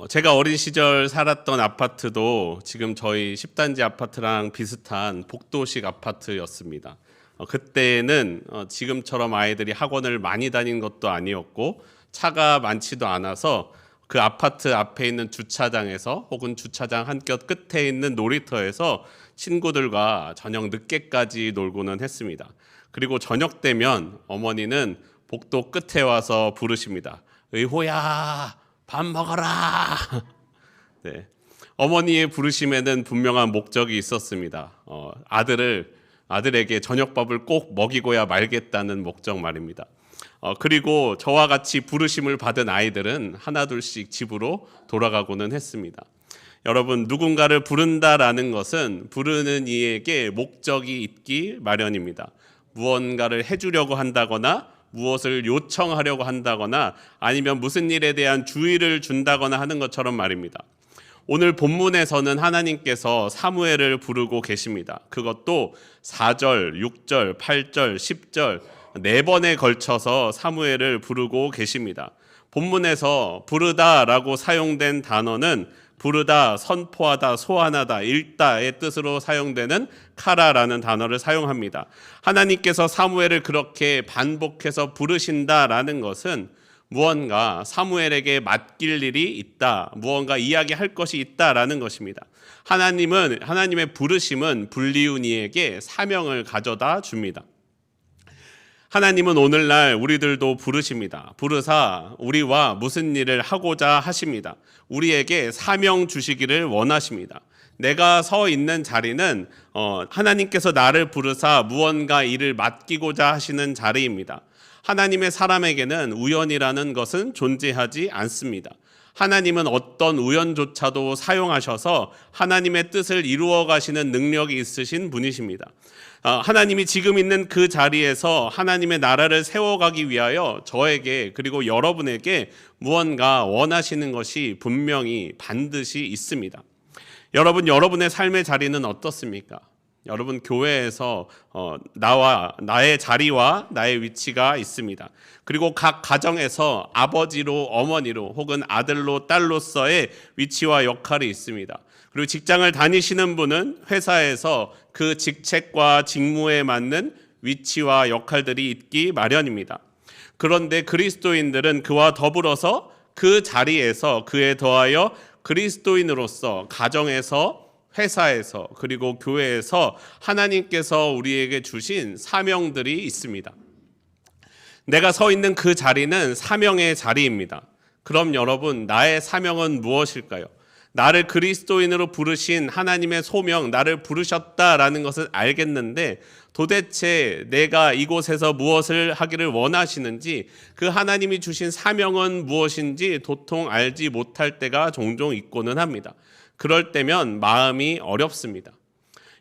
제가 어린 시절 살았던 아파트도 지금 저희 10단지 아파트랑 비슷한 복도식 아파트였습니다. 그때는 지금처럼 아이들이 학원을 많이 다닌 것도 아니었고 차가 많지도 않아서 그 아파트 앞에 있는 주차장에서 혹은 주차장 한뼘 끝에 있는 놀이터에서 친구들과 저녁 늦게까지 놀고는 했습니다. 그리고 저녁 되면 어머니는 복도 끝에 와서 부르십니다. 의호야, 밥 먹어라. 네. 어머니의 부르심에는 분명한 목적이 있었습니다. 아들에게 저녁밥을 꼭 먹이고야 말겠다는 목적 말입니다. 그리고 저와 같이 부르심을 받은 아이들은 하나둘씩 집으로 돌아가고는 했습니다. 여러분, 누군가를 부른다라는 것은 부르는 이에게 목적이 있기 마련입니다. 무언가를 해주려고 한다거나 무엇을 요청하려고 한다거나 아니면 무슨 일에 대한 주의를 준다거나 하는 것처럼 말입니다. 오늘 본문에서는 하나님께서 사무엘을 부르고 계십니다. 그것도 4절, 6절, 8절, 10절 4번에 걸쳐서 사무엘을 부르고 계십니다. 본문에서 부르다라고 사용된 단어는 부르다, 선포하다, 소환하다, 읽다의 뜻으로 사용되는 카라라는 단어를 사용합니다. 하나님께서 사무엘을 그렇게 반복해서 부르신다라는 것은 무언가 사무엘에게 맡길 일이 있다, 무언가 이야기할 것이 있다라는 것입니다. 하나님의 부르심은 불리운 이에게 사명을 가져다 줍니다. 하나님은 오늘날 우리들도 부르십니다. 부르사 우리와 무슨 일을 하고자 하십니다. 우리에게 사명 주시기를 원하십니다. 내가 서 있는 자리는 하나님께서 나를 부르사 무언가 일을 맡기고자 하시는 자리입니다. 하나님의 사람에게는 우연이라는 것은 존재하지 않습니다. 하나님은 어떤 우연조차도 사용하셔서 하나님의 뜻을 이루어 가시는 능력이 있으신 분이십니다. 하나님이 지금 있는 그 자리에서 하나님의 나라를 세워가기 위하여 저에게 그리고 여러분에게 무언가 원하시는 것이 분명히 반드시 있습니다. 여러분의 삶의 자리는 어떻습니까? 여러분, 교회에서 나의 자리와 나의 위치가 있습니다. 그리고 각 가정에서 아버지로 어머니로 혹은 아들로 딸로서의 위치와 역할이 있습니다. 그리고 직장을 다니시는 분은 회사에서 그 직책과 직무에 맞는 위치와 역할들이 있기 마련입니다. 그런데 그리스도인들은 그와 더불어서 그 자리에서 그에 더하여 그리스도인으로서 가정에서 회사에서 그리고 교회에서 하나님께서 우리에게 주신 사명들이 있습니다. 내가 서 있는 그 자리는 사명의 자리입니다. 그럼 여러분, 나의 사명은 무엇일까요? 나를 그리스도인으로 부르신 하나님의 소명, 나를 부르셨다라는 것을 알겠는데 도대체 내가 이곳에서 무엇을 하기를 원하시는지, 그 하나님이 주신 사명은 무엇인지 도통 알지 못할 때가 종종 있고는 합니다. 그럴 때면 마음이 어렵습니다.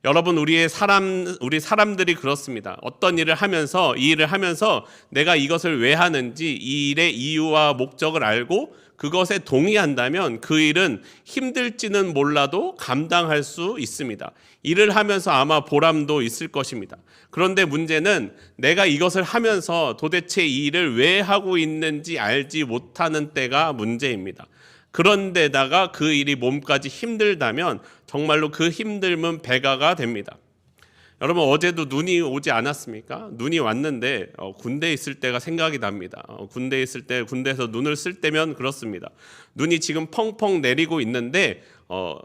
여러분, 우리 사람들이 그렇습니다. 어떤 일을 하면서 이 일을 하면서 내가 이것을 왜 하는지 이 일의 이유와 목적을 알고 그것에 동의한다면 그 일은 힘들지는 몰라도 감당할 수 있습니다. 일을 하면서 아마 보람도 있을 것입니다. 그런데 문제는 내가 이것을 하면서 도대체 이 일을 왜 하고 있는지 알지 못하는 때가 문제입니다. 그런데다가 그 일이 몸까지 힘들다면 정말로 그 힘듦은 배가가 됩니다. 여러분, 어제도 눈이 오지 않았습니까? 눈이 왔는데 군대에 있을 때가 생각이 납니다. 군대에 있을 때, 군대에서 눈을 쓸 때면 그렇습니다. 눈이 지금 펑펑 내리고 있는데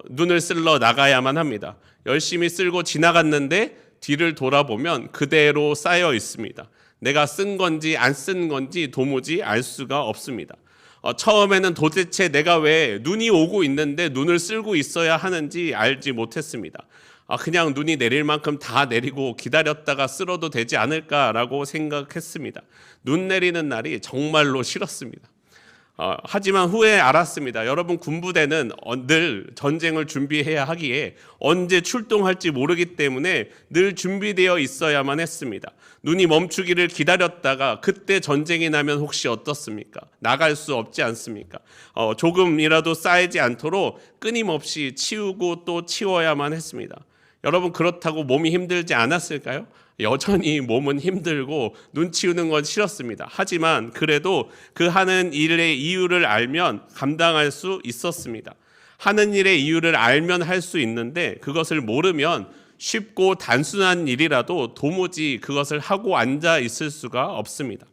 눈을 쓸러 나가야만 합니다. 열심히 쓸고 지나갔는데 뒤를 돌아보면 그대로 쌓여 있습니다. 내가 쓴 건지 안 쓴 건지 도무지 알 수가 없습니다. 처음에는 도대체 내가 왜 눈이 오고 있는데 눈을 쓸고 있어야 하는지 알지 못했습니다. 그냥 눈이 내릴 만큼 다 내리고 기다렸다가 쓸어도 되지 않을까라고 생각했습니다. 눈 내리는 날이 정말로 싫었습니다. 하지만 후에 알았습니다. 여러분, 군부대는 늘 전쟁을 준비해야 하기에 언제 출동할지 모르기 때문에 늘 준비되어 있어야만 했습니다. 눈이 멈추기를 기다렸다가 그때 전쟁이 나면 혹시 어떻습니까? 나갈 수 없지 않습니까? 조금이라도 쌓이지 않도록 끊임없이 치우고 또 치워야만 했습니다. 여러분, 그렇다고 몸이 힘들지 않았을까요? 여전히 몸은 힘들고 눈 치우는 건 싫었습니다. 하지만 그래도 그 하는 일의 이유를 알면 감당할 수 있었습니다. 하는 일의 이유를 알면 할 수 있는데 그것을 모르면 쉽고 단순한 일이라도 도무지 그것을 하고 앉아 있을 수가 없습니다.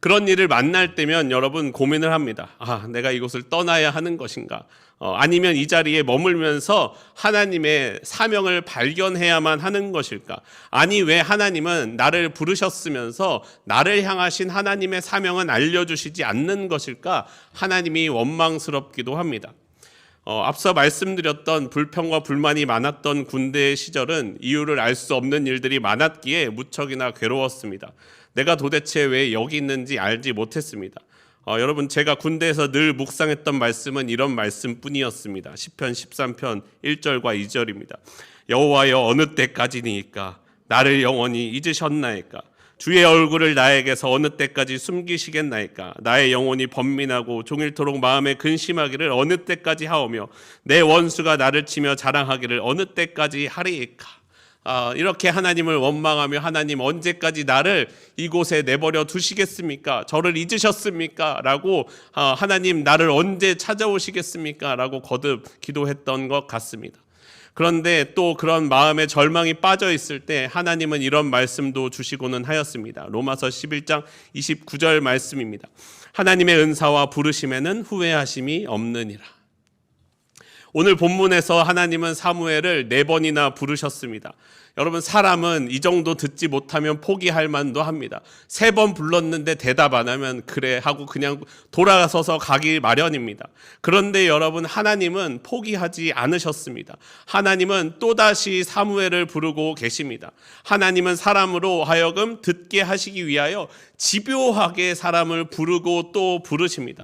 그런 일을 만날 때면 여러분 고민을 합니다. 내가 이곳을 떠나야 하는 것인가? 아니면 이 자리에 머물면서 하나님의 사명을 발견해야만 하는 것일까? 아니, 왜 하나님은 나를 부르셨으면서 나를 향하신 하나님의 사명은 알려주시지 않는 것일까? 하나님이 원망스럽기도 합니다. 앞서 말씀드렸던 불평과 불만이 많았던 군대 시절은 이유를 알 수 없는 일들이 많았기에 무척이나 괴로웠습니다. 내가 도대체 왜 여기 있는지 알지 못했습니다. 여러분, 제가 군대에서 늘 묵상했던 말씀은 이런 말씀뿐이었습니다. 시편 13편 1절과 2절입니다. 여호와여, 어느 때까지니까 나를 영원히 잊으셨나이까? 주의 얼굴을 나에게서 어느 때까지 숨기시겠나이까? 나의 영혼이 번민하고 종일토록 마음에 근심하기를 어느 때까지 하오며 내 원수가 나를 치며 자랑하기를 어느 때까지 하리이까? 이렇게 하나님을 원망하며 하나님 언제까지 나를 이곳에 내버려 두시겠습니까? 저를 잊으셨습니까? 라고 하나님 나를 언제 찾아오시겠습니까? 라고 거듭 기도했던 것 같습니다. 그런데 또 그런 마음에 절망이 빠져 있을 때 하나님은 이런 말씀도 주시고는 하였습니다. 로마서 11장 29절 말씀입니다. 하나님의 은사와 부르심에는 후회하심이 없느니라. 오늘 본문에서 하나님은 사무엘을 4번이나 부르셨습니다. 여러분, 사람은 이 정도 듣지 못하면 포기할 만도 합니다. 3번 불렀는데 대답 안 하면 그래 하고 그냥 돌아서서 가기 마련입니다. 그런데 여러분, 하나님은 포기하지 않으셨습니다. 하나님은 또다시 사무엘을 부르고 계십니다. 하나님은 사람으로 하여금 듣게 하시기 위하여 집요하게 사람을 부르고 또 부르십니다.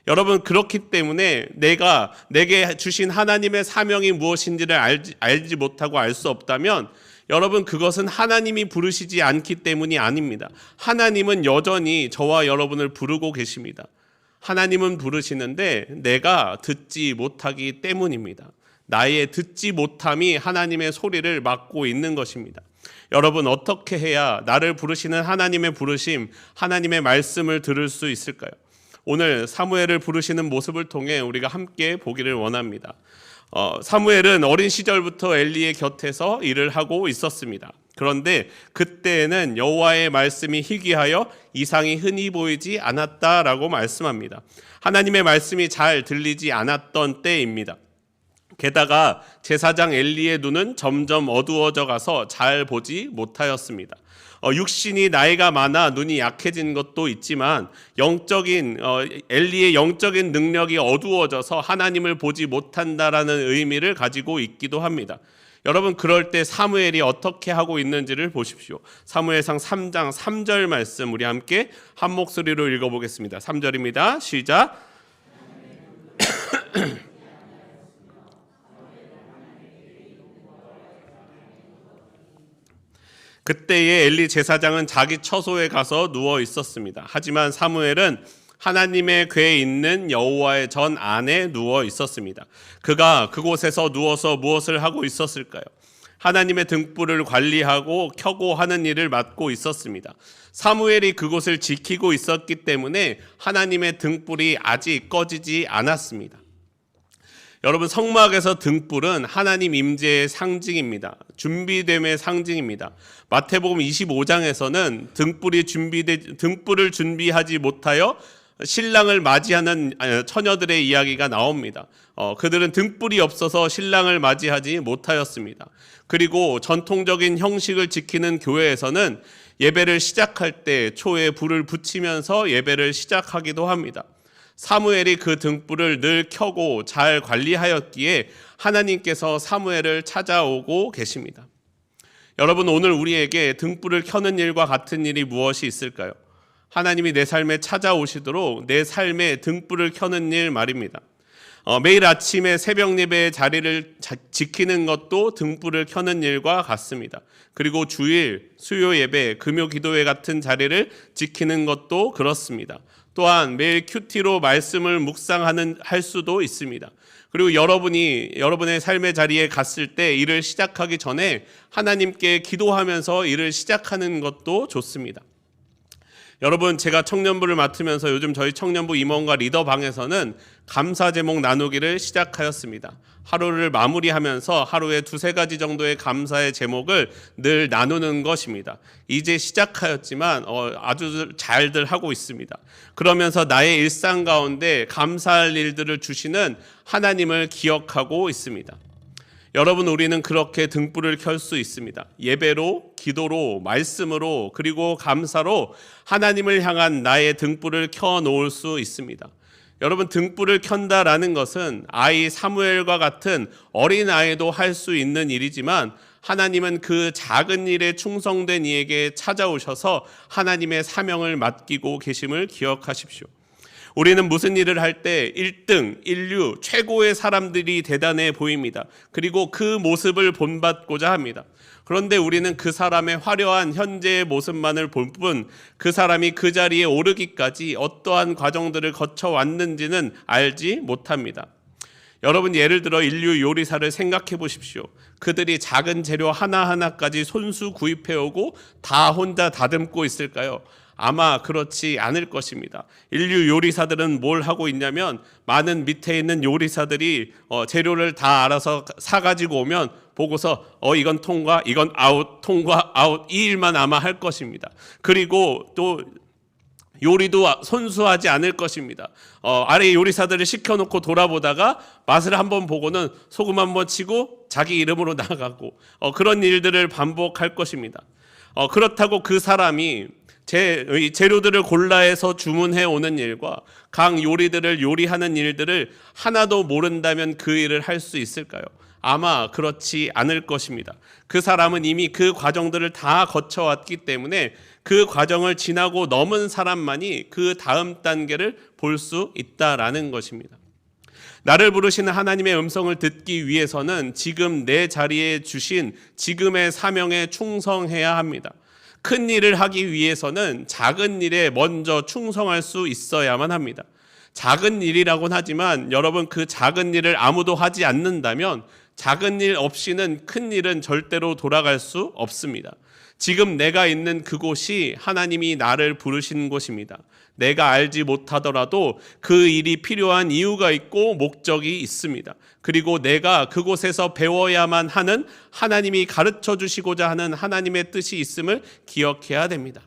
여러분, 그렇기 때문에 내게 주신 하나님의 사명이 무엇인지를 알지 못하고 알 수 없다면 여러분, 그것은 하나님이 부르시지 않기 때문이 아닙니다. 하나님은 여전히 저와 여러분을 부르고 계십니다. 하나님은 부르시는데 내가 듣지 못하기 때문입니다. 나의 듣지 못함이 하나님의 소리를 막고 있는 것입니다. 여러분, 어떻게 해야 나를 부르시는 하나님의 부르심, 하나님의 말씀을 들을 수 있을까요? 오늘 사무엘을 부르시는 모습을 통해 우리가 함께 보기를 원합니다. 사무엘은 어린 시절부터 엘리의 곁에서 일을 하고 있었습니다. 그런데 그때에는 여호와의 말씀이 희귀하여 이상이 흔히 보이지 않았다라고 말씀합니다. 하나님의 말씀이 잘 들리지 않았던 때입니다. 게다가 제사장 엘리의 눈은 점점 어두워져 가서 잘 보지 못하였습니다. 육신이 나이가 많아 눈이 약해진 것도 있지만 엘리의 영적인 능력이 어두워져서 하나님을 보지 못한다라는 의미를 가지고 있기도 합니다. 여러분, 그럴 때 사무엘이 어떻게 하고 있는지를 보십시오. 사무엘상 3장 3절 말씀 우리 함께 한 목소리로 읽어보겠습니다. 3절입니다. 시작. 그때에 엘리 제사장은 자기 처소에 가서 누워 있었습니다. 하지만 사무엘은 하나님의 궤에 있는 여호와의 전 안에 누워 있었습니다. 그가 그곳에서 누워서 무엇을 하고 있었을까요? 하나님의 등불을 관리하고 켜고 하는 일을 맡고 있었습니다. 사무엘이 그곳을 지키고 있었기 때문에 하나님의 등불이 아직 꺼지지 않았습니다. 여러분, 성막에서 등불은 하나님 임재의 상징입니다. 준비됨의 상징입니다. 마태복음 25장에서는 등불을 준비하지 못하여 신랑을 맞이하는 처녀들의 이야기가 나옵니다. 그들은 등불이 없어서 신랑을 맞이하지 못하였습니다. 그리고 전통적인 형식을 지키는 교회에서는 예배를 시작할 때 초에 불을 붙이면서 예배를 시작하기도 합니다. 사무엘이 그 등불을 늘 켜고 잘 관리하였기에 하나님께서 사무엘을 찾아오고 계십니다. 여러분, 오늘 우리에게 등불을 켜는 일과 같은 일이 무엇이 있을까요? 하나님이 내 삶에 찾아오시도록 내 삶에 등불을 켜는 일 말입니다. 매일 아침에 새벽 예배의 자리를 지키는 것도 등불을 켜는 일과 같습니다. 그리고 주일, 수요 예배, 금요 기도회 같은 자리를 지키는 것도 그렇습니다. 또한 매일 큐티로 말씀을 할 수도 있습니다. 그리고 여러분의 삶의 자리에 갔을 때 일을 시작하기 전에 하나님께 기도하면서 일을 시작하는 것도 좋습니다. 여러분, 제가 청년부를 맡으면서 요즘 저희 청년부 임원과 리더방에서는 감사 제목 나누기를 시작하였습니다. 하루를 마무리하면서 하루에 2-3가지 정도의 감사의 제목을 늘 나누는 것입니다. 이제 시작하였지만 아주 잘들 하고 있습니다. 그러면서 나의 일상 가운데 감사할 일들을 주시는 하나님을 기억하고 있습니다. 여러분, 우리는 그렇게 등불을 켤 수 있습니다. 예배로, 기도로, 말씀으로, 그리고 감사로 하나님을 향한 나의 등불을 켜놓을 수 있습니다. 여러분, 등불을 켠다라는 것은 아이 사무엘과 같은 어린 아이도 할 수 있는 일이지만 하나님은 그 작은 일에 충성된 이에게 찾아오셔서 하나님의 사명을 맡기고 계심을 기억하십시오. 우리는 무슨 일을 할 때 1등, 인류, 최고의 사람들이 대단해 보입니다. 그리고 그 모습을 본받고자 합니다. 그런데 우리는 그 사람의 화려한 현재의 모습만을 볼 뿐 그 사람이 그 자리에 오르기까지 어떠한 과정들을 거쳐왔는지는 알지 못합니다. 여러분, 예를 들어 인류 요리사를 생각해 보십시오. 그들이 작은 재료 하나하나까지 손수 구입해오고 다 혼자 다듬고 있을까요? 아마 그렇지 않을 것입니다. 인류 요리사들은 뭘 하고 있냐면 많은 밑에 있는 요리사들이 재료를 다 알아서 사가지고 오면 보고서 이건 통과, 이건 아웃, 통과, 아웃, 이 일만 아마 할 것입니다. 그리고 또 요리도 손수하지 않을 것입니다. 아래 요리사들을 시켜놓고 돌아보다가 맛을 한번 보고는 소금 한번 치고 자기 이름으로 나가고 그런 일들을 반복할 것입니다. 그렇다고 그 사람이 재료들을 골라해서 주문해 오는 일과 각 요리들을 요리하는 일들을 하나도 모른다면 그 일을 할 수 있을까요? 아마 그렇지 않을 것입니다. 그 사람은 이미 그 과정들을 다 거쳐왔기 때문에 그 과정을 지나고 넘은 사람만이 그 다음 단계를 볼 수 있다라는 것입니다. 나를 부르시는 하나님의 음성을 듣기 위해서는 지금 내 자리에 주신 지금의 사명에 충성해야 합니다. 큰 일을 하기 위해서는 작은 일에 먼저 충성할 수 있어야만 합니다. 작은 일이라고는 하지만 여러분, 그 작은 일을 아무도 하지 않는다면 작은 일 없이는 큰 일은 절대로 돌아갈 수 없습니다. 지금 내가 있는 그곳이 하나님이 나를 부르신 곳입니다. 내가 알지 못하더라도 그 일이 필요한 이유가 있고 목적이 있습니다. 그리고 내가 그곳에서 배워야만 하는 하나님이 가르쳐 주시고자 하는 하나님의 뜻이 있음을 기억해야 됩니다.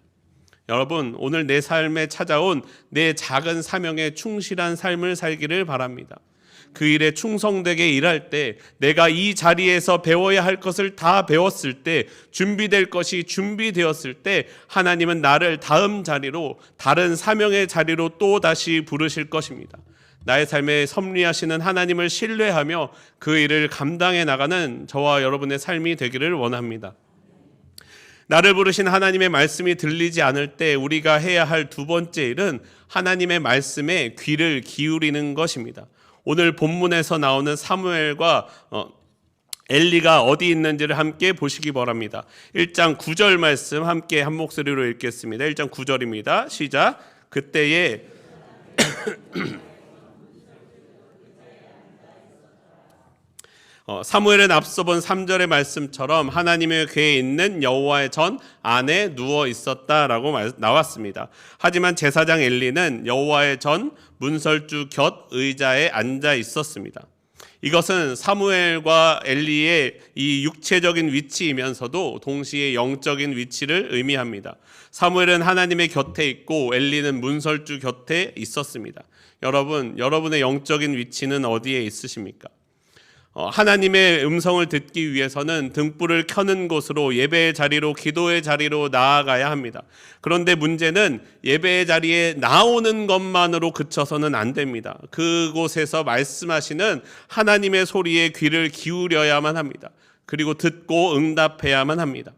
여러분, 오늘 내 삶에 찾아온 내 작은 사명에 충실한 삶을 살기를 바랍니다. 그 일에 충성되게 일할 때, 내가 이 자리에서 배워야 할 것을 다 배웠을 때, 준비될 것이 준비되었을 때 하나님은 나를 다음 자리로, 다른 사명의 자리로 또 다시 부르실 것입니다. 나의 삶에 섭리하시는 하나님을 신뢰하며 그 일을 감당해 나가는 저와 여러분의 삶이 되기를 원합니다. 나를 부르신 하나님의 말씀이 들리지 않을 때 우리가 해야 할 두 번째 일은 하나님의 말씀에 귀를 기울이는 것입니다. 오늘 본문에서 나오는 사무엘과 엘리가 어디 있는지를 함께 보시기 바랍니다. 1장 9절 말씀 함께 한 목소리로 읽겠습니다. 1장 9절입니다. 시작. 그때에 사무엘은 앞서 본 3절의 말씀처럼 하나님의 궤에 있는 여호와의 전 안에 누워 있었다라고 나왔습니다. 하지만 제사장 엘리는 여호와의 전 문설주 곁 의자에 앉아 있었습니다. 이것은 사무엘과 엘리의 이 육체적인 위치이면서도 동시에 영적인 위치를 의미합니다. 사무엘은 하나님의 곁에 있고 엘리는 문설주 곁에 있었습니다. 여러분의 영적인 위치는 어디에 있으십니까? 하나님의 음성을 듣기 위해서는 등불을 켜는 곳으로, 예배의 자리로, 기도의 자리로 나아가야 합니다. 그런데 문제는 예배의 자리에 나오는 것만으로 그쳐서는 안 됩니다. 그곳에서 말씀하시는 하나님의 소리에 귀를 기울여야만 합니다. 그리고 듣고 응답해야만 합니다.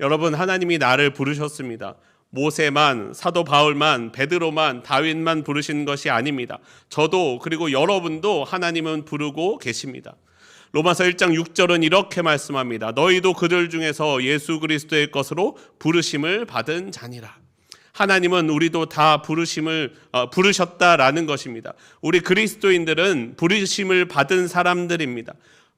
여러분, 하나님이 나를 부르셨습니다. 모세만, 사도 바울만, 베드로만, 다윗만 부르신 것이 아닙니다. 저도, 그리고 여러분도 하나님은 부르고 계십니다. 로마서 1장 6절은 이렇게 말씀합니다. 너희도 그들 중에서 예수 그리스도의 것으로 부르심을 받은 자니라. 하나님은 우리도 다 부르셨다라는 것입니다. 우리 그리스도인들은 부르심을 받은 사람들입니다.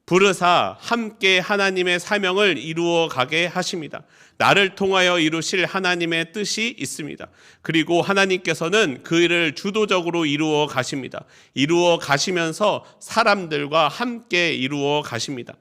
부르사 함께 하나님의 사명을 이루어 가게 하십니다. 나를 통하여 이루실 하나님의 뜻이 있습니다. 그리고 하나님께서는 그 일을 주도적으로 이루어 가십니다. 이루어 가시면서 사람들과 함께 이루어 가십니다.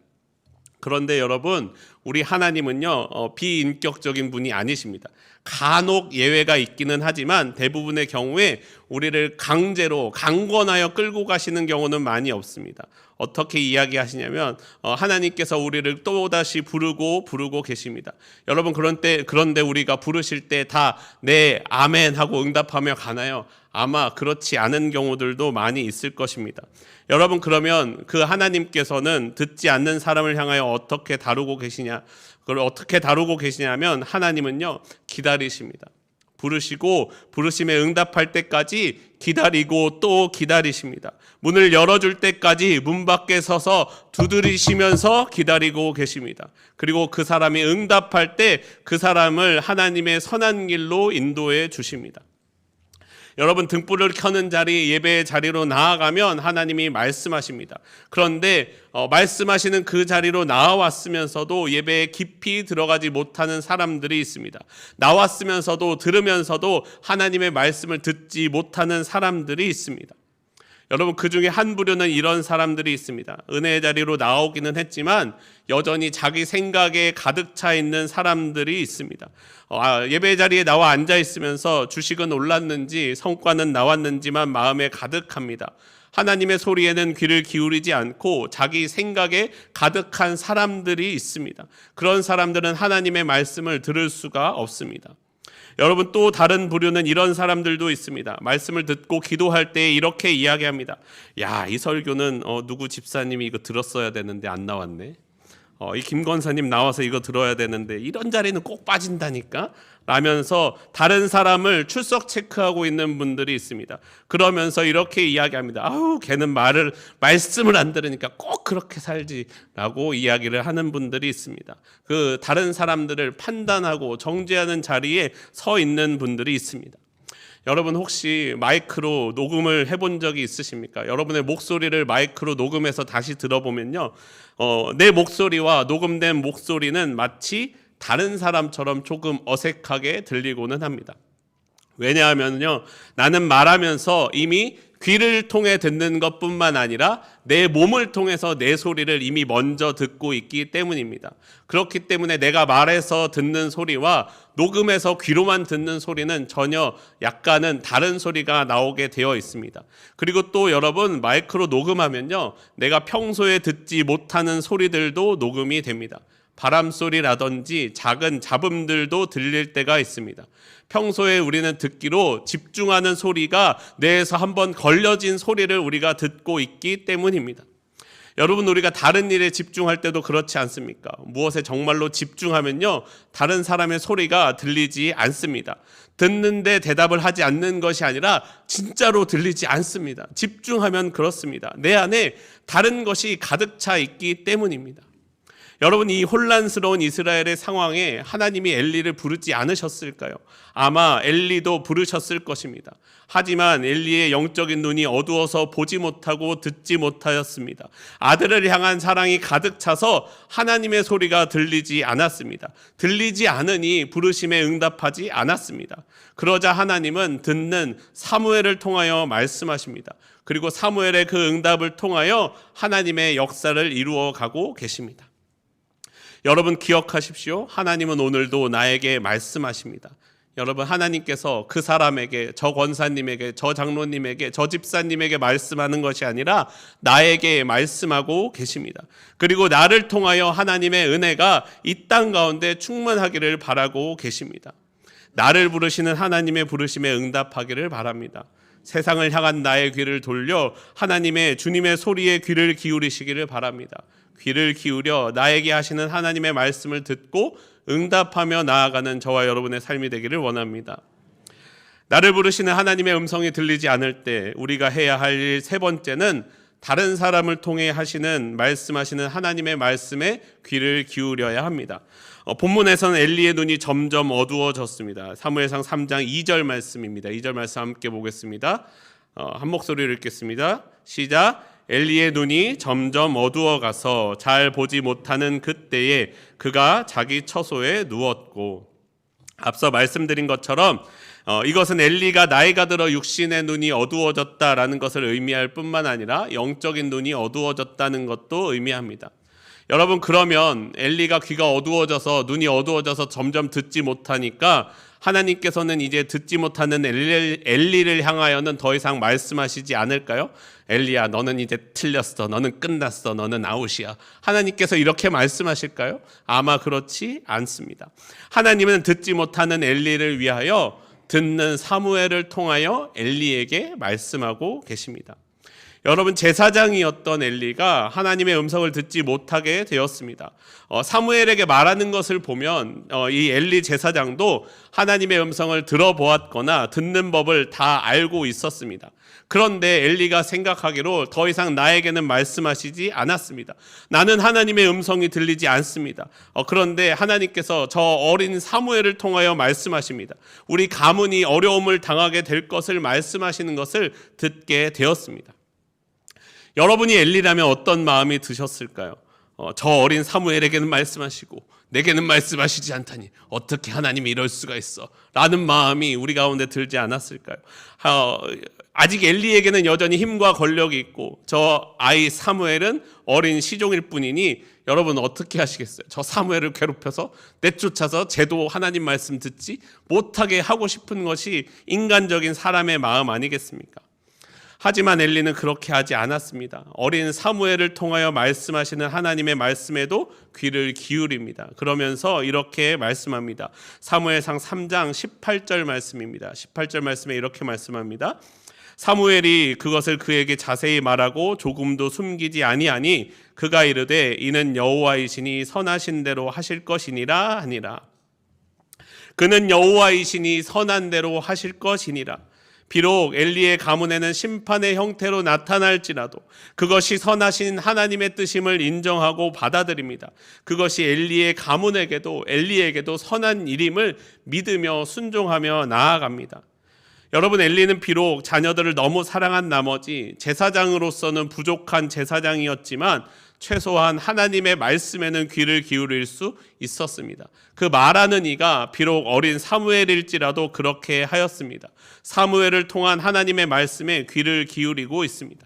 그런데 여러분, 우리 하나님은요, 비인격적인 분이 아니십니다. 간혹 예외가 있기는 하지만 대부분의 경우에 우리를 강제로 강권하여 끌고 가시는 경우는 많이 없습니다. 어떻게 이야기하시냐면 하나님께서 우리를 또다시 부르고 계십니다. 여러분, 그런데 우리가 부르실 때 다 네, 아멘 하고 응답하며 가나요? 아마 그렇지 않은 경우들도 많이 있을 것입니다. 여러분, 그러면 그 하나님께서는 듣지 않는 사람을 향하여 어떻게 다루고 계시냐? 그걸 어떻게 다루고 계시냐면 하나님은요, 기다리십니다. 부르시고 부르심에 응답할 때까지 기다리고 또 기다리십니다. 문을 열어줄 때까지 문 밖에 서서 두드리시면서 기다리고 계십니다. 그리고 그 사람이 응답할 때 그 사람을 하나님의 선한 길로 인도해 주십니다. 여러분, 등불을 켜는 자리, 예배의 자리로 나아가면 하나님이 말씀하십니다. 그런데 말씀하시는 그 자리로 나와왔으면서도 예배에 깊이 들어가지 못하는 사람들이 있습니다. 나왔으면서도 들으면서도 하나님의 말씀을 듣지 못하는 사람들이 있습니다. 여러분, 그 중에 한 부류는 이런 사람들이 있습니다. 은혜의 자리로 나오기는 했지만 여전히 자기 생각에 가득 차 있는 사람들이 있습니다. 예배 자리에 나와 앉아 있으면서 주식은 올랐는지 성과는 나왔는지만 마음에 가득합니다. 하나님의 소리에는 귀를 기울이지 않고 자기 생각에 가득한 사람들이 있습니다. 그런 사람들은 하나님의 말씀을 들을 수가 없습니다. 여러분, 또 다른 부류는 이런 사람들도 있습니다. 말씀을 듣고 기도할 때 이렇게 이야기합니다. 야, 이 설교는 누구 집사님이 이거 들었어야 되는데 안 나왔네. 이 김권사님 나와서 이거 들어야 되는데 이런 자리는 꼭 빠진다니까 라면서 다른 사람을 출석 체크하고 있는 분들이 있습니다. 그러면서 이렇게 이야기합니다. 아우, 걔는 말씀을 안 들으니까 꼭 그렇게 살지라고 이야기를 하는 분들이 있습니다. 그 다른 사람들을 판단하고 정죄하는 자리에 서 있는 분들이 있습니다. 여러분, 혹시 마이크로 녹음을 해본 적이 있으십니까? 여러분의 목소리를 마이크로 녹음해서 다시 들어보면요, 내 목소리와 녹음된 목소리는 마치 다른 사람처럼 조금 어색하게 들리고는 합니다. 왜냐하면요, 나는 말하면서 이미 귀를 통해 듣는 것뿐만 아니라 내 몸을 통해서 내 소리를 이미 먼저 듣고 있기 때문입니다. 그렇기 때문에 내가 말해서 듣는 소리와 녹음해서 귀로만 듣는 소리는 전혀 약간은 다른 소리가 나오게 되어 있습니다. 그리고 또 여러분, 마이크로 녹음하면요, 내가 평소에 듣지 못하는 소리들도 녹음이 됩니다. 바람소리라든지 작은 잡음들도 들릴 때가 있습니다. 평소에 우리는 듣기로 집중하는 소리가 뇌에서 한번 걸려진 소리를 우리가 듣고 있기 때문입니다. 여러분, 우리가 다른 일에 집중할 때도 그렇지 않습니까? 무엇에 정말로 집중하면요, 다른 사람의 소리가 들리지 않습니다. 듣는데 대답을 하지 않는 것이 아니라 진짜로 들리지 않습니다. 집중하면 그렇습니다. 내 안에 다른 것이 가득 차 있기 때문입니다. 여러분, 이 혼란스러운 이스라엘의 상황에 하나님이 엘리를 부르지 않으셨을까요? 아마 엘리도 부르셨을 것입니다. 하지만 엘리의 영적인 눈이 어두워서 보지 못하고 듣지 못하였습니다. 아들을 향한 사랑이 가득 차서 하나님의 소리가 들리지 않았습니다. 들리지 않으니 부르심에 응답하지 않았습니다. 그러자 하나님은 듣는 사무엘을 통하여 말씀하십니다. 그리고 사무엘의 그 응답을 통하여 하나님의 역사를 이루어 가고 계십니다. 여러분, 기억하십시오. 하나님은 오늘도 나에게 말씀하십니다. 여러분, 하나님께서 그 사람에게, 저 권사님에게, 저 장로님에게, 저 집사님에게 말씀하는 것이 아니라 나에게 말씀하고 계십니다. 그리고 나를 통하여 하나님의 은혜가 이 땅 가운데 충만하기를 바라고 계십니다. 나를 부르시는 하나님의 부르심에 응답하기를 바랍니다. 세상을 향한 나의 귀를 돌려 하나님의, 주님의 소리에 귀를 기울이시기를 바랍니다. 귀를 기울여 나에게 하시는 하나님의 말씀을 듣고 응답하며 나아가는 저와 여러분의 삶이 되기를 원합니다. 나를 부르시는 하나님의 음성이 들리지 않을 때 우리가 해야 할 일 세 번째는 다른 사람을 통해 말씀하시는 하나님의 말씀에 귀를 기울여야 합니다. 본문에서는 엘리의 눈이 점점 어두워졌습니다. 사무엘상 3장 2절 말씀입니다. 2절 말씀 함께 보겠습니다. 한 목소리로 읽겠습니다. 시작. 엘리의 눈이 점점 어두워가서 잘 보지 못하는 그때에 그가 자기 처소에 누웠고. 앞서 말씀드린 것처럼 이것은 엘리가 나이가 들어 육신의 눈이 어두워졌다라는 것을 의미할 뿐만 아니라 영적인 눈이 어두워졌다는 것도 의미합니다. 여러분, 그러면 엘리가 귀가 어두워져서 눈이 어두워져서 점점 듣지 못하니까 하나님께서는 이제 듣지 못하는 엘리를 향하여는 더 이상 말씀하시지 않을까요? 엘리야, 너는 이제 틀렸어. 너는 끝났어. 너는 아웃이야. 하나님께서 이렇게 말씀하실까요? 아마 그렇지 않습니다. 하나님은 듣지 못하는 엘리를 위하여 듣는 사무엘을 통하여 엘리에게 말씀하고 계십니다. 여러분, 제사장이었던 엘리가 하나님의 음성을 듣지 못하게 되었습니다. 사무엘에게 말하는 것을 보면 이 엘리 제사장도 하나님의 음성을 들어보았거나 듣는 법을 다 알고 있었습니다. 그런데 엘리가 생각하기로 더 이상 나에게는 말씀하시지 않았습니다. 나는 하나님의 음성이 들리지 않습니다. 그런데 하나님께서 저 어린 사무엘을 통하여 말씀하십니다. 우리 가문이 어려움을 당하게 될 것을 말씀하시는 것을 듣게 되었습니다. 여러분이 엘리라면 어떤 마음이 드셨을까요? 저 어린 사무엘에게는 말씀하시고 내게는 말씀하시지 않다니 어떻게 하나님이 이럴 수가 있어? 라는 마음이 우리 가운데 들지 않았을까요? 아직 엘리에게는 여전히 힘과 권력이 있고 저 아이 사무엘은 어린 시종일 뿐이니 여러분 어떻게 하시겠어요? 저 사무엘을 괴롭혀서 내쫓아서 쟤도 하나님 말씀 듣지 못하게 하고 싶은 것이 인간적인 사람의 마음 아니겠습니까? 하지만 엘리는 그렇게 하지 않았습니다. 어린 사무엘을 통하여 말씀하시는 하나님의 말씀에도 귀를 기울입니다. 그러면서 이렇게 말씀합니다. 사무엘상 3장 18절 말씀입니다. 18절 말씀에 이렇게 말씀합니다. 사무엘이 그것을 그에게 자세히 말하고 조금도 숨기지 아니하니 그가 이르되 이는 여호와이시니 선하신 대로 하실 것이니라 하니라. 그는 여호와이시니 선한 대로 하실 것이니라. 비록 엘리의 가문에는 심판의 형태로 나타날지라도 그것이 선하신 하나님의 뜻임을 인정하고 받아들입니다. 그것이 엘리의 가문에게도 엘리에게도 선한 일임을 믿으며 순종하며 나아갑니다. 여러분, 엘리는 비록 자녀들을 너무 사랑한 나머지 제사장으로서는 부족한 제사장이었지만 최소한 하나님의 말씀에는 귀를 기울일 수 있었습니다. 그 말하는 이가 비록 어린 사무엘일지라도 그렇게 하였습니다. 사무엘을 통한 하나님의 말씀에 귀를 기울이고 있습니다.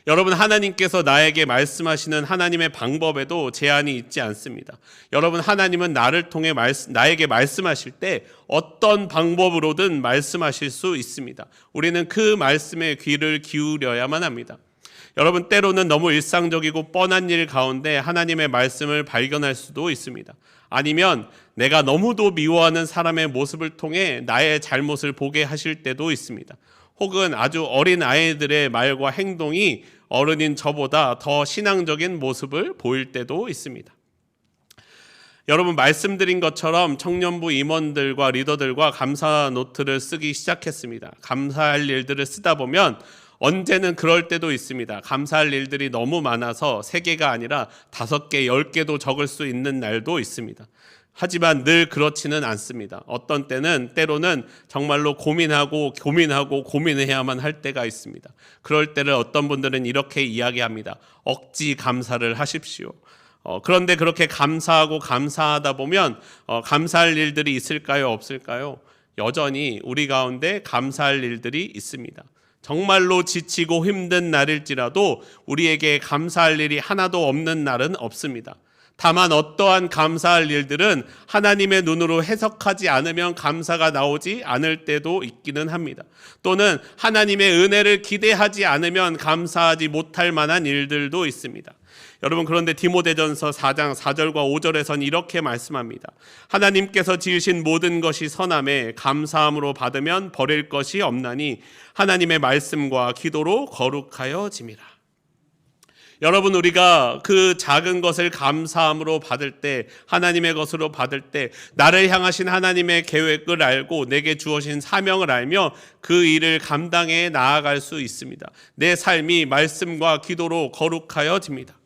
여러분, 하나님께서 나에게 말씀하시는 하나님의 방법에도 제한이 있지 않습니다. 여러분, 하나님은 나를 통해 나에게 말씀하실 때 어떤 방법으로든 말씀하실 수 있습니다. 우리는 그 말씀에 귀를 기울여야만 합니다. 여러분, 때로는 너무 일상적이고 뻔한 일 가운데 하나님의 말씀을 발견할 수도 있습니다. 아니면 내가 너무도 미워하는 사람의 모습을 통해 나의 잘못을 보게 하실 때도 있습니다. 혹은 아주 어린 아이들의 말과 행동이 어른인 저보다 더 신앙적인 모습을 보일 때도 있습니다. 여러분, 말씀드린 것처럼 청년부 임원들과 리더들과 감사 노트를 쓰기 시작했습니다. 감사할 일들을 쓰다 보면 언제는 그럴 때도 있습니다. 감사할 일들이 너무 많아서 3개가 아니라 5개, 10개도 적을 수 있는 날도 있습니다. 하지만 늘 그렇지는 않습니다. 어떤 때는 때로는 정말로 고민해야만 할 때가 있습니다. 그럴 때를 어떤 분들은 이렇게 이야기합니다. 억지 감사를 하십시오. 그런데 그렇게 감사하다 보면 감사할 일들이 있을까요? 없을까요? 여전히 우리 가운데 감사할 일들이 있습니다. 정말로 지치고 힘든 날일지라도 우리에게 감사할 일이 하나도 없는 날은 없습니다. 다만 어떠한 감사할 일들은 하나님의 눈으로 해석하지 않으면 감사가 나오지 않을 때도 있기는 합니다. 또는 하나님의 은혜를 기대하지 않으면 감사하지 못할 만한 일들도 있습니다. 여러분, 그런데 디모데전서 4장 4절과 5절에선 이렇게 말씀합니다. 하나님께서 지으신 모든 것이 선함에 감사함으로 받으면 버릴 것이 없나니 하나님의 말씀과 기도로 거룩하여짐이라. 여러분, 우리가 그 작은 것을 감사함으로 받을 때, 하나님의 것으로 받을 때 나를 향하신 하나님의 계획을 알고 내게 주어진 사명을 알며 그 일을 감당해 나아갈 수 있습니다. 내 삶이 말씀과 기도로 거룩하여집니다.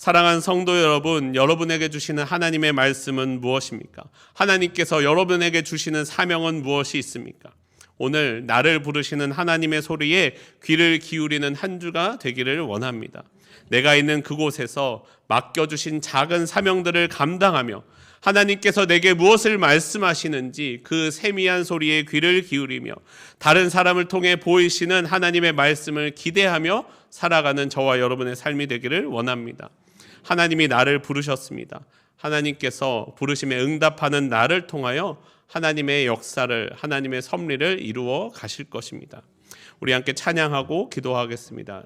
사랑하는 성도 여러분, 여러분에게 주시는 하나님의 말씀은 무엇입니까? 하나님께서 여러분에게 주시는 사명은 무엇이 있습니까? 오늘 나를 부르시는 하나님의 소리에 귀를 기울이는 한 주가 되기를 원합니다. 내가 있는 그곳에서 맡겨주신 작은 사명들을 감당하며 하나님께서 내게 무엇을 말씀하시는지 그 세미한 소리에 귀를 기울이며 다른 사람을 통해 보이시는 하나님의 말씀을 기대하며 살아가는 저와 여러분의 삶이 되기를 원합니다. 하나님이 나를 부르셨습니다. 하나님께서 부르심에 응답하는 나를 통하여 하나님의 역사를, 하나님의 섭리를 이루어 가실 것입니다. 우리 함께 찬양하고 기도하겠습니다.